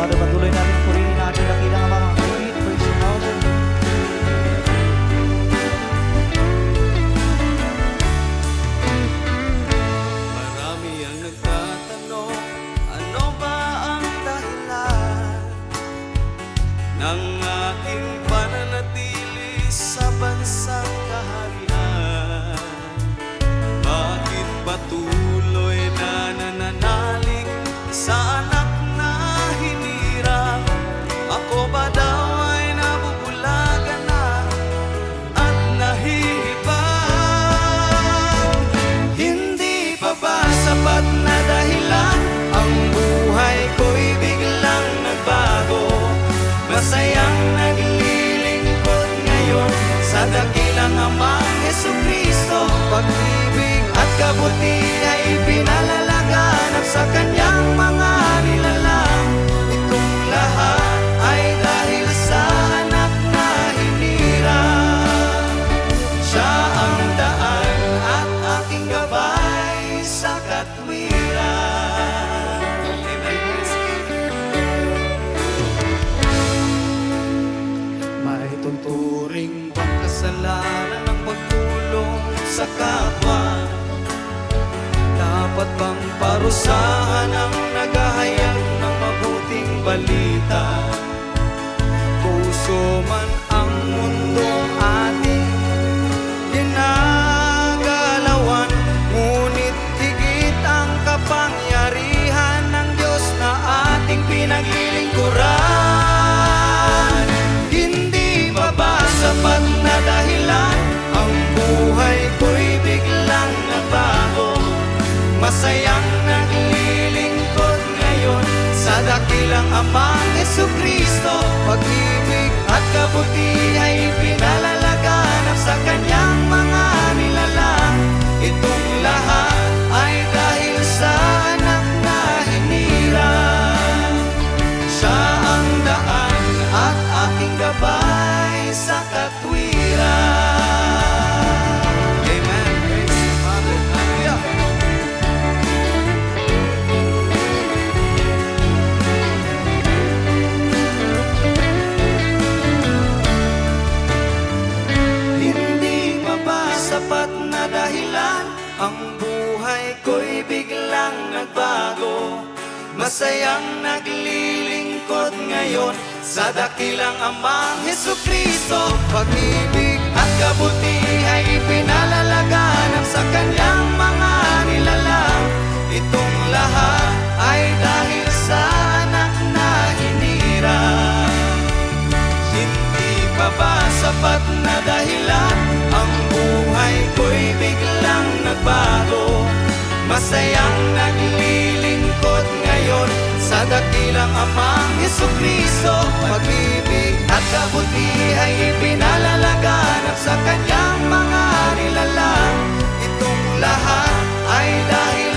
Father, patuloy natin purihin ang ating dakilang Ama, mga kapatid. Praise you, Father. Marami ang nagtatanong, ano ba ang dahilan ng ating pananatili sa bansang kaharian? Bakit patuloy na nananalig sa anak na hinirang? Ako ba daw ay nabubulagan na at nahihibang? Hindi pa ba sapat na dahilan ang buhay ko'y biglang nagbago? Masayang naglilingkod ngayon sa dakilang Amang Jesucristo. Pag-ibig at kabutihan ay pinalalaganap sa kanyang mga nilalang. Itong lahat ay dahil sa anak na hinirang. Siya ang daan at aking gabay sa katwiran. May tunturing bang kasalanan ng pagtulong sa kapwa? Dapat bang parusahan ang naghahayag ng mabuting balita? Puso man ang mundong ating ginagalawan, ngunit higit ang kapangyarihan ng Diyos na ating pinaglilingkuran. Hindi pa ba sapat na dahilan ang buhay ko'y biglang nagbago? Masayang naglilingkod ngayon sa dakilang Amang Jesucristo. Pag-ibig at kabutihan ay pinalalaganap sa kanyang mga nilalang. Itong lahat ay dahil sa anak na hinirang. Siya ang daan at aking gabay sa katwiran. Amen. Praise the Father. Hallelujah. Hindi pa ba sapat na dahilan ang buhay ko'y biglang nagbago? Masayang naglilingkod ngayon sa dakilang Amang Jesucristo. Pag-ibig at kabutihan ay pinalalaganap sa kanyang mga nilalang. Itong lahat ay dahil sa anak na hinirang. Hindi pa ba sapat na dahilan ang buhay ko'y biglang nagbago? Masayang naglilingkod ngayon sa dakilang Amang Jesucristo. Pag-ibig at kabutihan ay pinalalaganap sa kanyang mga nilalang. Itong lahat ay dahil